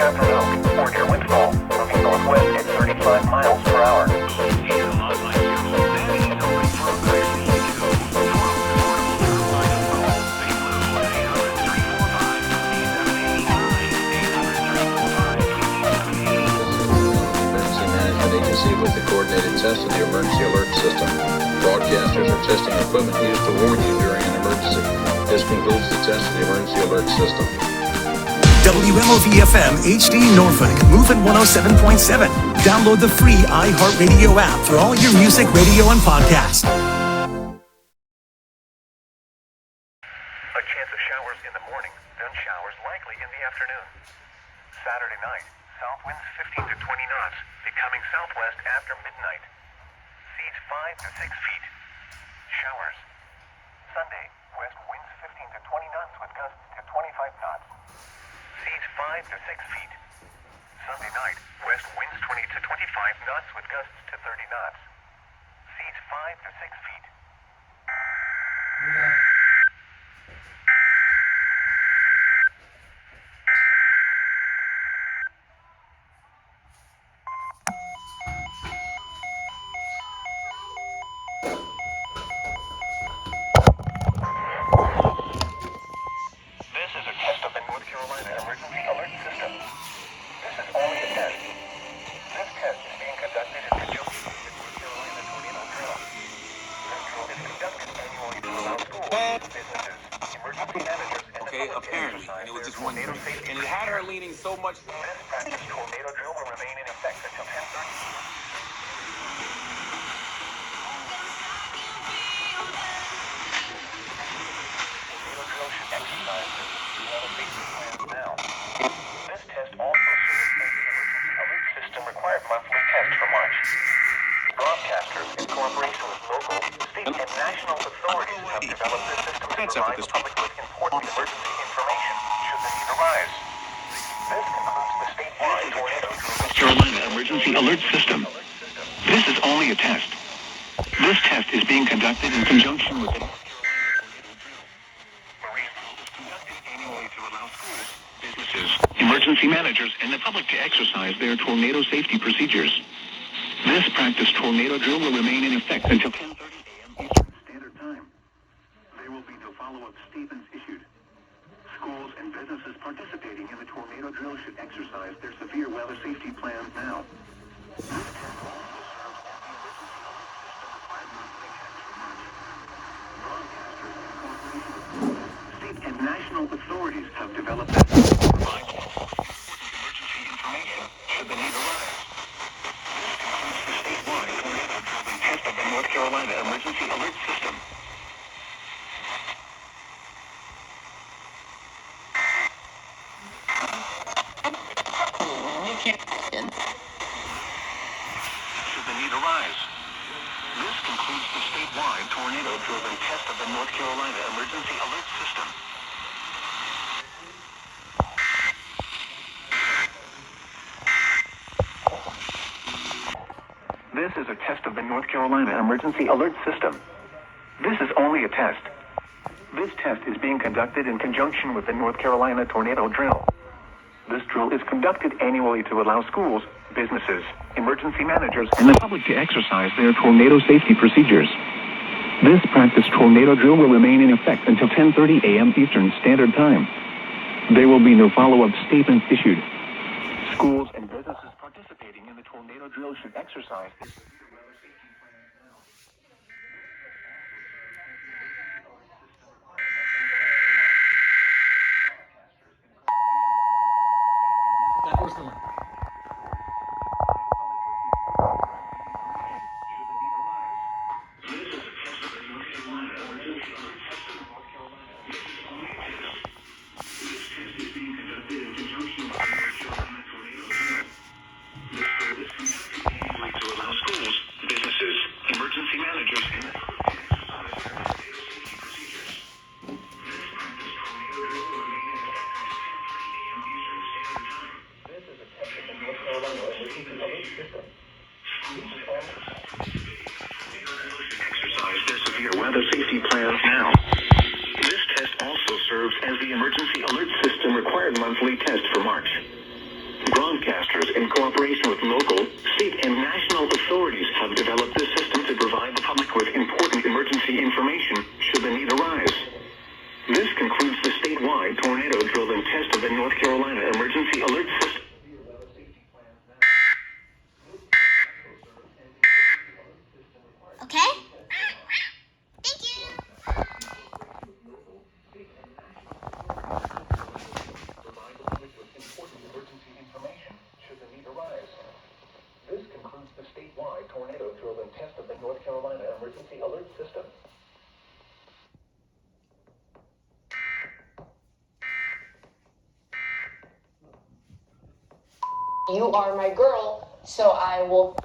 or near windfall, moving northwest at 35 miles per hour. With the coordinated test of the emergency alert system. Broadcasters are testing equipment used to warn you during an emergency. This concludes the test of the emergency alert system. WMOV-FM HD Norfolk, moving 107.7. Download the free iHeartRadio app for all your music, radio, and podcasts. A chance of showers in the morning, then showers likely in the afternoon. Saturday night, south winds 15 to 20 knots, becoming southwest after midnight. Seas 5 to 6 feet. Showers. Sunday, west winds 15 to 20 knots with gusts to 25 knots. Seas 5 to 6 feet. Sunday night, west winds 20 to 25 knots with gusts to 30 knots. Seas 5 to 6 feet. Apparently, and it was just one thing. And it had her leaning so much. This practice tornado drill will remain in effect until 10:30. Tornado drill should exercise safety plans now. This test also serves as the emergency alert system required monthly test for March. Broadcasters, in cooperation with local, state, and national authorities, have developed this system to provide the public with important emergency information should the need arise. This concludes the statewide tornado drill. Carolina Emergency Alert System. This is only a test. This test is being conducted in conjunction with the annually to allow schools, businesses, emergency managers, and the public to exercise their tornado safety procedures. This practice tornado drill will remain in effect until 10:30 a.m. Eastern Standard Time. There will be no follow-up statements issued. Schools and businesses participating in the tornado drill should exercise their severe weather safety plans now. State and national authorities have developed that to provide emergency information should the need arise. Test of the North Carolina Emergency Alert System. Should the need arise. This concludes the statewide tornado-driven test of the North Carolina Emergency Alert System. This is a test of the North Carolina Emergency Alert System. This is only a test. This test is being conducted in conjunction with the North Carolina Tornado Drill. This drill is conducted annually to allow schools, businesses, emergency managers, and the public to exercise their tornado safety procedures. This practice tornado drill will remain in effect until 10:30 a.m. Eastern Standard Time. There will be no follow-up statements issued. Schools and businesses participating in the tornado drill should exercise this. That was the one. Exercise their severe weather safety plans now. This test also serves as the emergency alert system required monthly test for March. Broadcasters, in cooperation with local, state, and national authorities, have developed this system to provide the public with important emergency information should the need arise. This concludes the statewide tornado drill and test of the North Carolina Emergency Alert System. Okay? Thank you. Provide the public with important emergency information should the need arise. This concludes the statewide tornado drill and test of the North Carolina Emergency Alert System. You are my girl, so I will.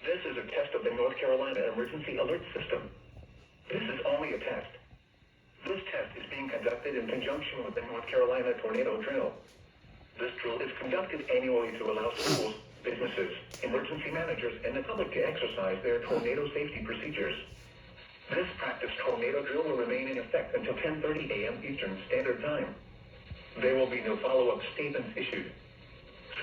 This is a test of the North Carolina Emergency Alert System. This is only a test. This test is being conducted in conjunction with the North Carolina Tornado Drill. This drill is conducted annually to allow schools, businesses, emergency managers, and the public to exercise their tornado safety procedures. This practice tornado drill will remain in effect until 10:30 a.m. Eastern Standard Time. There will be no follow-up statements issued.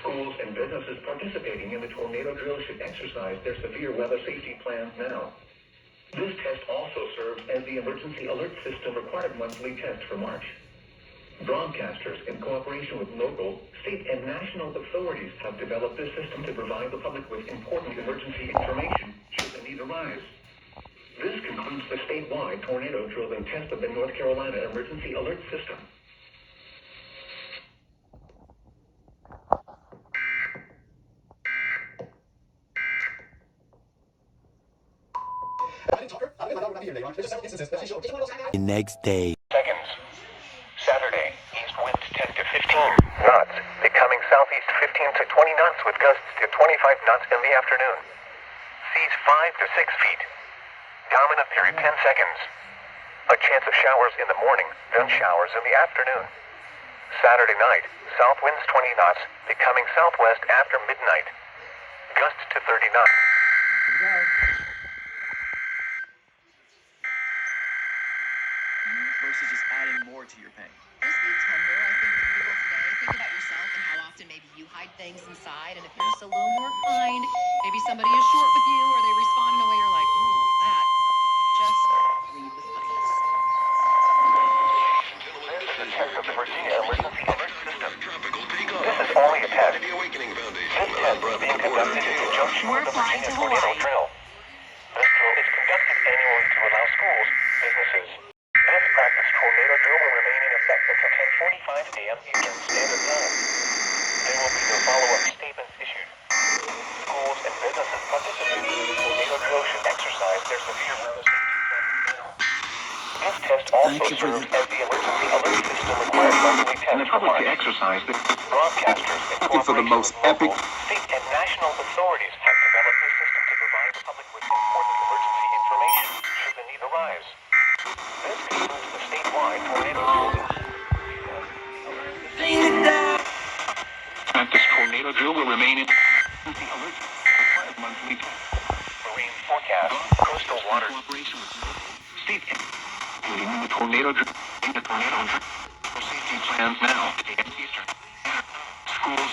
Schools and businesses participating in the tornado drill should exercise their severe weather safety plans now. This test also serves as the emergency alert system required monthly test for March. Broadcasters, in cooperation with local, state, and national authorities, have developed this system to provide the public with important emergency information should the need arise. This concludes the statewide tornado drill and test of the North Carolina Emergency Alert System. The next day. Seconds. Saturday, east winds 10 to 15 knots, becoming southeast 15 to 20 knots with gusts to 25 knots in the afternoon. Seas 5 to 6 feet. Dominant period 10 seconds. A chance of showers in the morning, then showers in the afternoon. Saturday night, south winds 20 knots, becoming southwest after midnight. Gusts to 30 knots. Versus just adding more to your pain. Just be tender, I think, with people today. Think about yourself and how often maybe you hide things inside. And if you're just a little more kind, maybe somebody is short with you or they respond in a way you're like, oh, that. Just lead with kindness. This is a test of the Virginia Emergency Alert System. This is only a test. This test is being conducted in conjunction with the Virginia Tornado Drill. This drill is conducted annually to allow schools, businesses. This practice tornado drill will remain in effect until 10:45 a.m. Eastern Standard Time. There will be no follow-up statements issued. Schools and businesses participating in the tornado drill should exercise their severe weather safety plans now. This test also serves as the emergency alert system required monthly test And the for public to March. exercise their Broadcasters in Looking for the cooperation most with local, epic- state, and national authorities have developed this system to provide the public with important emergency information should the need arise. This concludes the statewide tornado drill. practice tornado drill will remain in emergency alert required monthly test. Marine forecast, coastal waters. Cooperation with local, state, and the tornado drill. The tornado drill. For safety plans now. Eastern. Schools.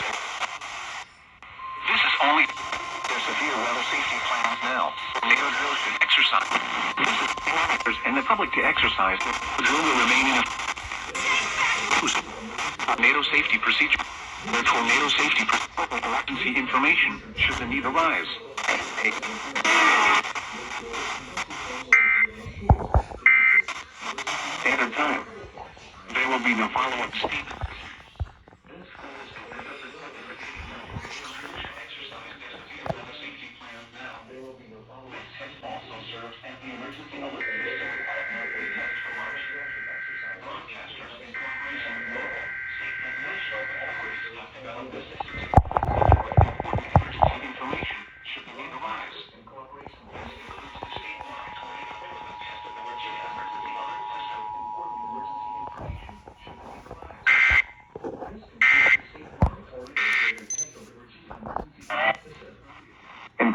This is only their severe weather safety plans now. Tornado drill should exercise. This is and the public to exercise. The drill will remain in tornado safety procedure. The tornado safety emergency information should the need arise. Standard time. There will be no follow-up statement.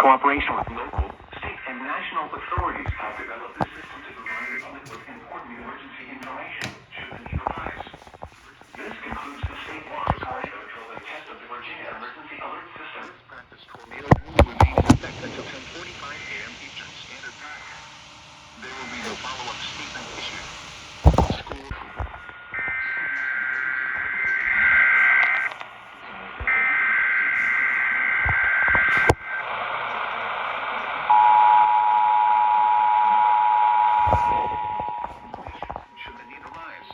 cooperation with local, state, and national authorities have developed this system to provide the public with important emergency information should the need arise. This concludes the statewide tornado drill and test of the Virginia Emergency Alert System. Practice tornado will remain in effect until 10:45 a.m. Eastern Standard Time. There will be no follow-up statement issued. School. Should the need arise.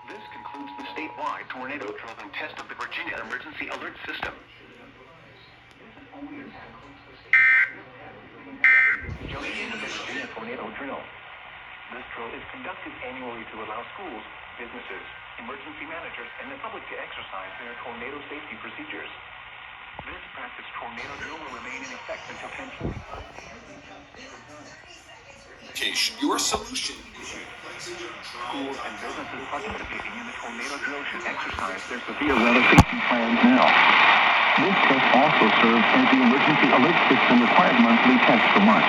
This concludes the statewide tornado drill and test of the Virginia Emergency Alert System. Virginia tornado drill. This drill is conducted annually to allow schools, businesses, emergency managers, and the public to exercise their tornado safety procedures. This practice tornado drill will remain in effect until 10:40. Your solution. Schools and businesses participating in the tornado drill should exercise their severe weather safety plans now. This test also serves as the emergency alert system required monthly test for March.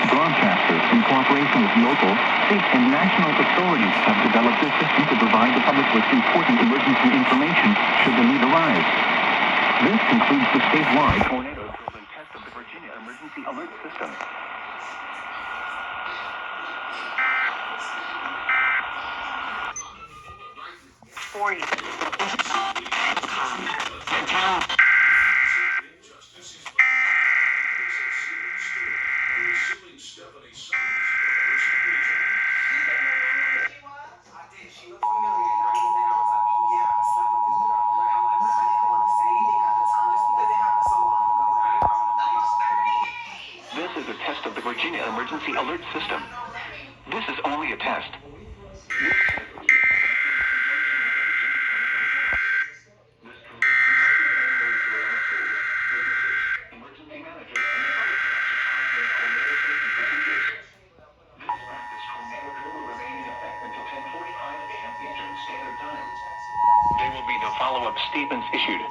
Broadcasters, in cooperation with local, state, and national authorities, have developed this system to provide the public with important emergency information should the need arise. This concludes the statewide tornado drill and test of the Virginia Emergency Alert System. For you. This is a test of the Virginia Emergency Alert System. This is only a test. Emergency managers and the public to exercise their tornado safety procedures. This practice tornado drill will remain in effect until 10:45 a.m. Eastern Standard Time. There will be no follow-up statements issued.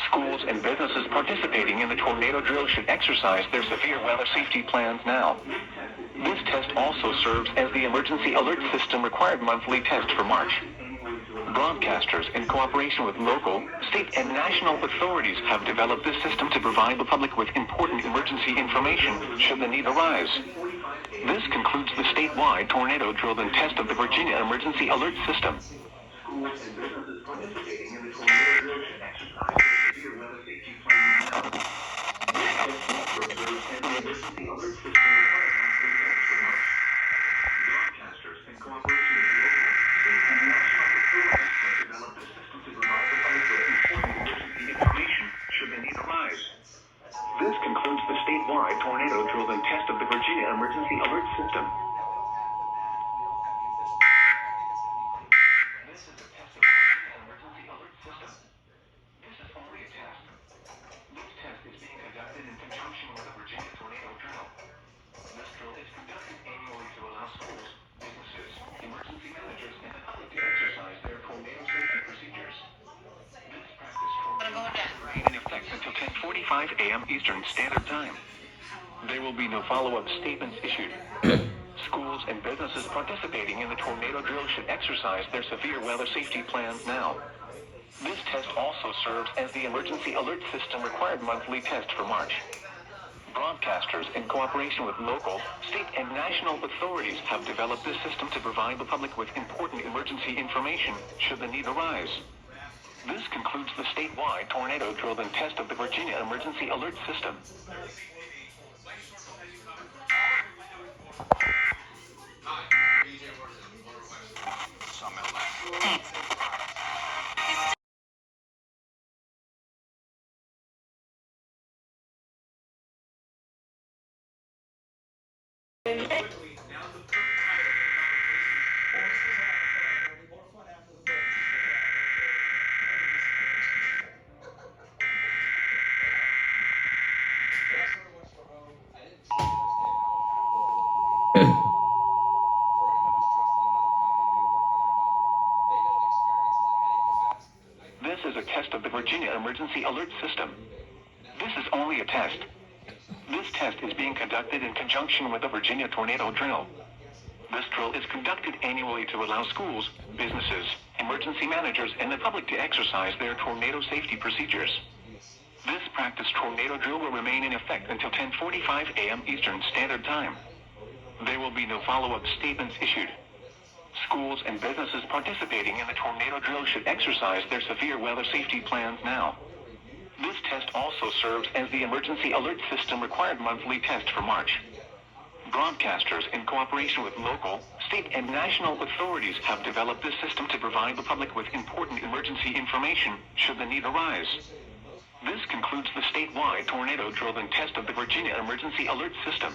Schools and businesses participating in the tornado drill should exercise their severe weather safety plans now. This test also serves as the emergency alert system required monthly test for March. Broadcasters, in cooperation with local, state, and national authorities, have developed this system to provide the public with important emergency information should the need arise. This concludes the statewide tornado drill and test of the Virginia Emergency Alert System. Schools and businesses participating in the tornado drill should exercise their severe weather safety plans now. This test also serves as the emergency alert system required monthly test for March. Broadcasters, in cooperation with local, state, and national authorities, have developed a system to provide the public with important emergency information should the need arise. This concludes the statewide tornado drill and test of the Virginia Emergency Alert System. This is a test of the Virginia Emergency Alert System. This is only a test. This test is being conducted in conjunction with the Virginia tornado drill. This drill is conducted annually to allow schools, businesses, emergency managers, and the public to exercise their tornado safety procedures. This practice tornado will remain in effect until 10:45 a.m. Eastern Standard Time. There will be no follow-up statements issued. Schools and businesses participating in the tornado drill should exercise their severe weather safety plans now. This test also serves as the emergency alert system required monthly test for March. Broadcasters, in cooperation with local, state, and national authorities, have developed this system to provide the public with important emergency information should the need arise. This concludes the statewide tornado drill and test of the Virginia Emergency Alert System. This is a test of the Virginia Emergency Alert System. This is only a test. This test is being conducted in conjunction with the Virginia Tornado Drill. This drill is conducted annually to allow schools, businesses, emergency managers, and the public to exercise their tornado safety procedures. This practice tornado drill will remain in effect until 10:45 a.m. Eastern Standard Time. There will be no follow-up statements issued. Schools and businesses participating in the tornado drill should exercise their severe weather safety plans now. This test also serves as the emergency alert system required monthly test for March. Broadcasters, in cooperation with local, state, and national authorities, have developed this system to provide the public with important emergency information should the need arise. This concludes the statewide tornado drill and test of the Virginia Emergency Alert System.